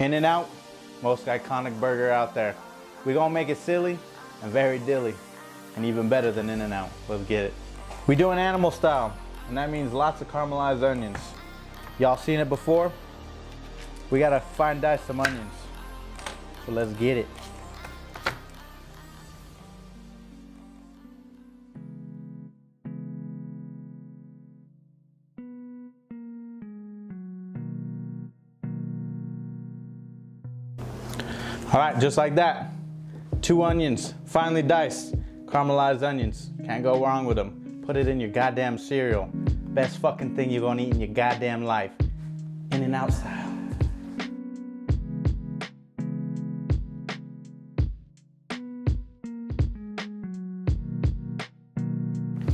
In-N-Out, most iconic burger out there. We're gonna make it silly and very dilly, and even better than In-N-Out. Let's get it. We doing animal style, and that means lots of caramelized onions. Y'all seen it before? We gotta fine dice some onions. So let's get it. All right, just like that. 2 onions, finely diced, caramelized onions. Can't go wrong with them. Put it in your goddamn cereal. Best fucking thing you're gonna eat in your goddamn life. In-N-Out style.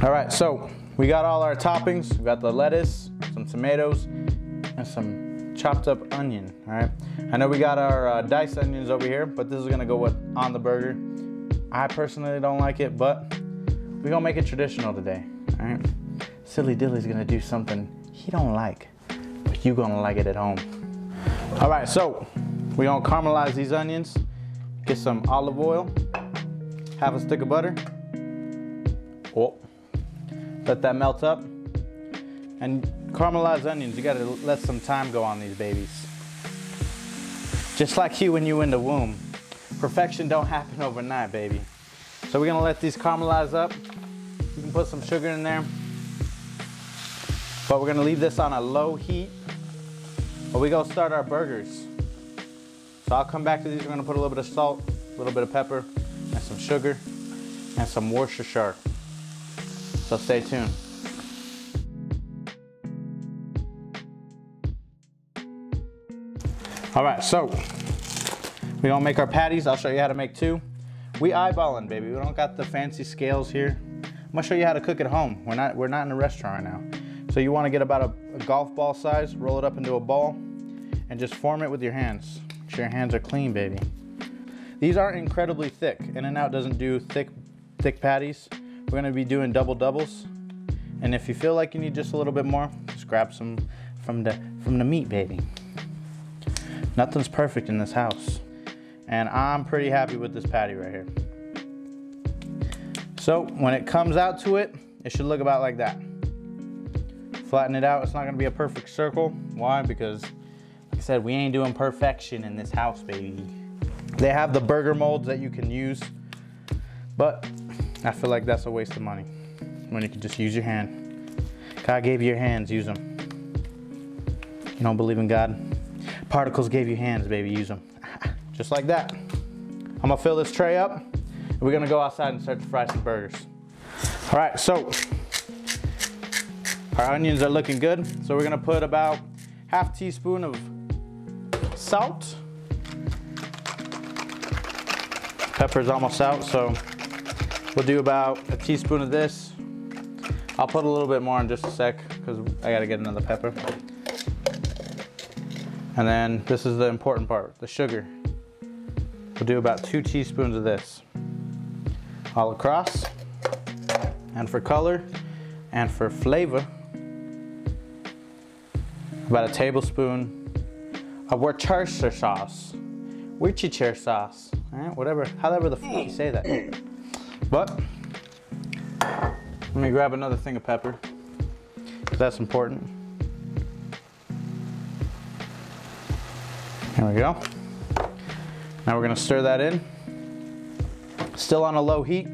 All right, so we got all our toppings. We got the lettuce, some tomatoes, and some chopped up onion, all right? I know we got our diced onions over here, but this is gonna go on the burger. I personally don't like it, but we're gonna make it traditional today, all right? Silly Dilly's gonna do something he don't like, but you gonna like it at home. All right, so we're gonna caramelize these onions, get some olive oil, half a stick of butter. Oh, let that melt up. And caramelized onions, you gotta let some time go on these babies. Just like you when you in the womb. Perfection don't happen overnight, baby. So we're gonna let these caramelize up. You can put some sugar in there. But we're gonna leave this on a low heat. But we gonna start our burgers. So I'll come back to these. We're gonna put a little bit of salt, a little bit of pepper, and some sugar, and some Worcestershire. So stay tuned. All right, so we're gonna make our patties. I'll show you how to make 2. We eyeballing, baby. We don't got the fancy scales here. I'm gonna show you how to cook at home. We're not in a restaurant right now. So you wanna get about a golf ball size, roll it up into a ball, and just form it with your hands. Make sure your hands are clean, baby. These aren't incredibly thick. In-N-Out doesn't do thick patties. We're gonna be doing double doubles. And if you feel like you need just a little bit more, just grab some from the meat, baby. Nothing's perfect in this house. And I'm pretty happy with this patty right here. So when it comes out to it, it should look about like that. Flatten it out. It's not gonna be a perfect circle. Why? Because like I said, we ain't doing perfection in this house, baby. They have the burger molds that you can use, but I feel like that's a waste of money when you can just use your hand. God gave you your hands, use them. You don't believe in God? Particles gave you hands, baby, use them. Just like that. I'm gonna fill this tray up, and we're gonna go outside and start to fry some burgers. All right, so our onions are looking good. So we're gonna put about half teaspoon of salt. Pepper's almost out, so we'll do about a teaspoon of this. I'll put a little bit more in just a sec, because I gotta get another pepper. And then this is the important part, the sugar. We'll do about 2 teaspoons of this. All across. And for color and for flavor, about a tablespoon of Worcestershire sauce. Worcestershire sauce. All right, whatever, however the fuck you say that. But, let me grab another thing of pepper, because that's important. There we go. Now we're gonna stir that in. Still on a low heat.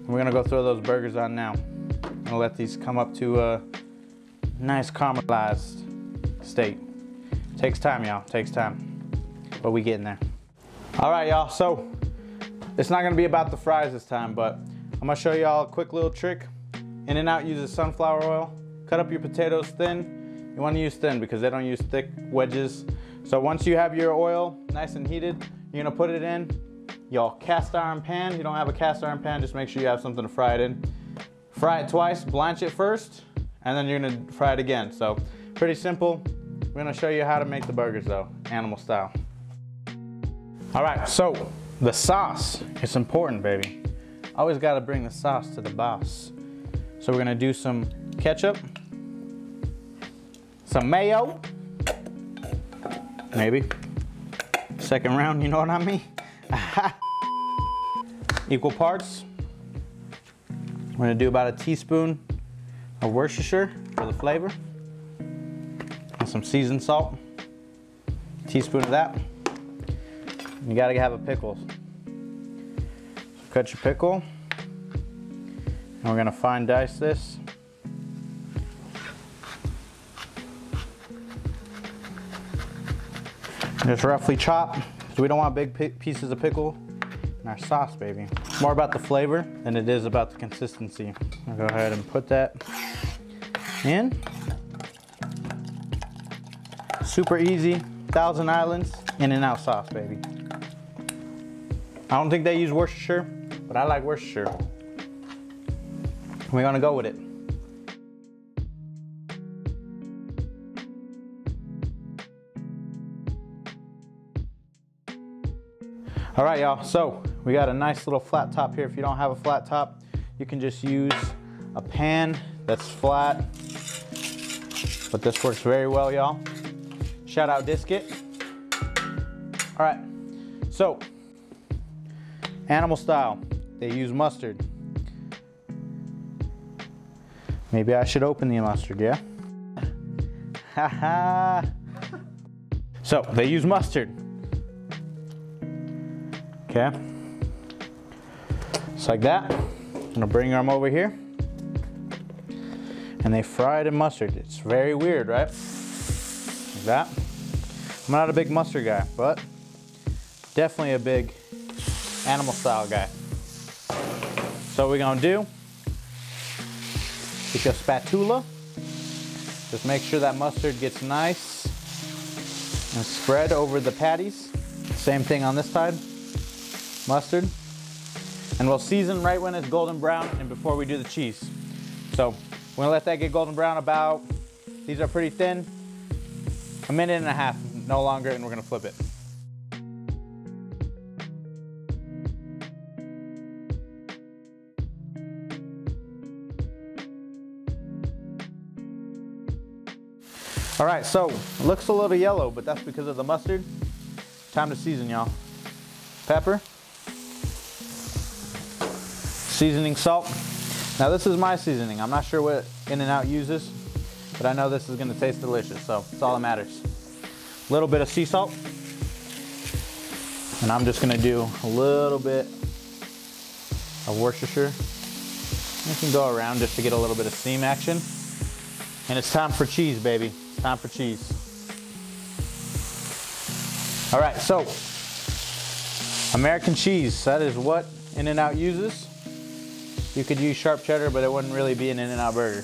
We're gonna go throw those burgers on now. I'm gonna let these come up to a nice caramelized state. Takes time, y'all, takes time. But we getting there. All right, y'all, so it's not gonna be about the fries this time, but I'm gonna show y'all a quick little trick. In-N-Out uses sunflower oil. Cut up your potatoes thin. You wanna use thin because they don't use thick wedges. So once you have your oil nice and heated, you're gonna put it in your cast iron pan. If you don't have a cast iron pan, just make sure you have something to fry it in. Fry it twice, blanch it first, and then you're gonna fry it again. So pretty simple. We're gonna show you how to make the burgers though, animal style. All right, so the sauce is important, baby. Always gotta bring the sauce to the boss. So we're gonna do some ketchup, some mayo, maybe, second round, you know what I mean? Equal parts. We're gonna do about a teaspoon of Worcestershire for the flavor. And some seasoned salt. A teaspoon of that. You gotta have a pickle. So cut your pickle. And we're gonna fine dice this. Just roughly chop, because we don't want big pieces of pickle in our sauce, baby. It's more about the flavor than it is about the consistency. I'll go ahead and put that in. Super easy, Thousand Islands, in and out sauce, baby. I don't think they use Worcestershire, but I like Worcestershire. We're gonna go with it. All right, y'all, so we got a nice little flat top here. If you don't have a flat top, you can just use a pan that's flat, but this works very well, y'all. Shout out Disket. All right, so animal style, they use mustard. Maybe I should open the mustard, yeah? Haha. So they use mustard. Okay, just like that. I'm gonna bring them over here. And they fry it in mustard. It's very weird, right? Like that. I'm not a big mustard guy, but definitely a big animal style guy. So what we're gonna do, take your spatula, just make sure that mustard gets nice and spread over the patties. Same thing on this side. Mustard, and we'll season right when it's golden brown and before we do the cheese. So we're gonna let that get golden brown about, these are pretty thin, a minute and a half, no longer, and we're gonna flip it. All right, so it looks a little yellow, but that's because of the mustard. Time to season, y'all. Pepper. Seasoning salt. Now this is my seasoning. I'm not sure what In-N-Out uses, but I know this is gonna taste delicious, so it's all that matters. A little bit of sea salt. And I'm just gonna do a little bit of Worcestershire. You can go around just to get a little bit of seam action. And it's time for cheese, baby. It's time for cheese. All right, so American cheese, that is what In-N-Out uses. You could use sharp cheddar, but it wouldn't really be an In-N-Out burger.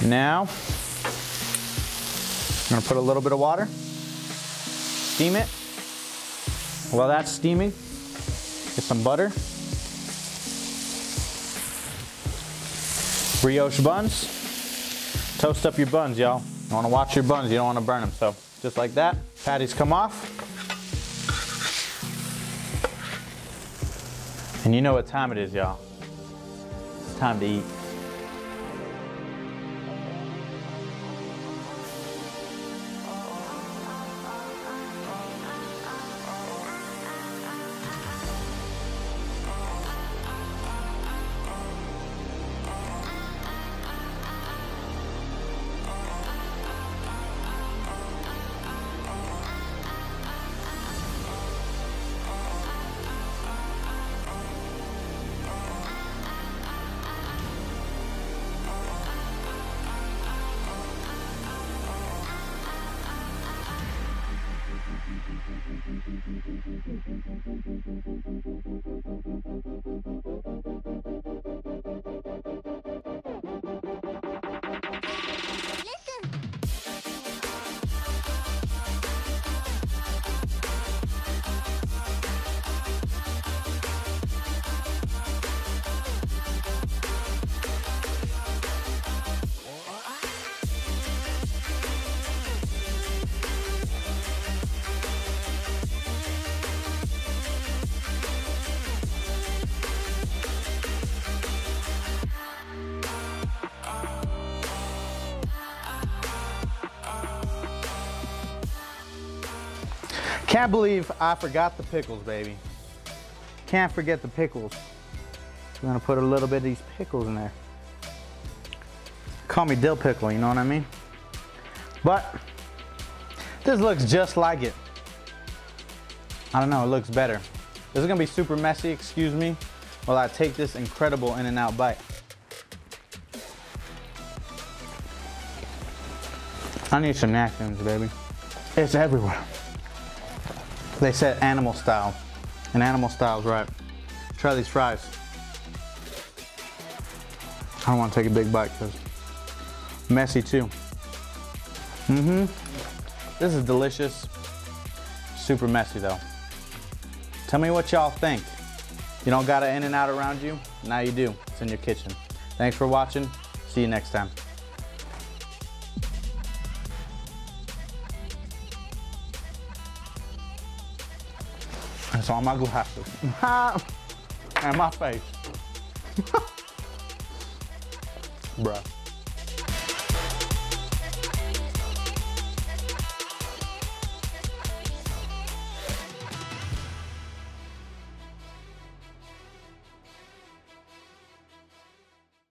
Now, I'm gonna put a little bit of water, steam it. While that's steaming, get some butter. Brioche buns. Toast up your buns, y'all. You wanna watch your buns, you don't wanna burn them. So, just like that, patties come off. And you know what time it is, y'all. It's time to eat. Can't believe I forgot the pickles, baby. Can't forget the pickles. We're gonna put a little bit of these pickles in there. Call me dill pickle, you know what I mean? But this looks just like it. I don't know, it looks better. This is gonna be super messy, excuse me, while I take this incredible In-N-Out bite. I need some napkins, baby. It's everywhere. They said animal style, and animal style's right. Try these fries. I don't want to take a big bite because messy too. This is delicious. Super messy though. Tell me what y'all think. You don't got an In-N-Out around you? Now you do. It's in your kitchen. Thanks for watching. See you next time. It's on my glasses. And my face. Bruh.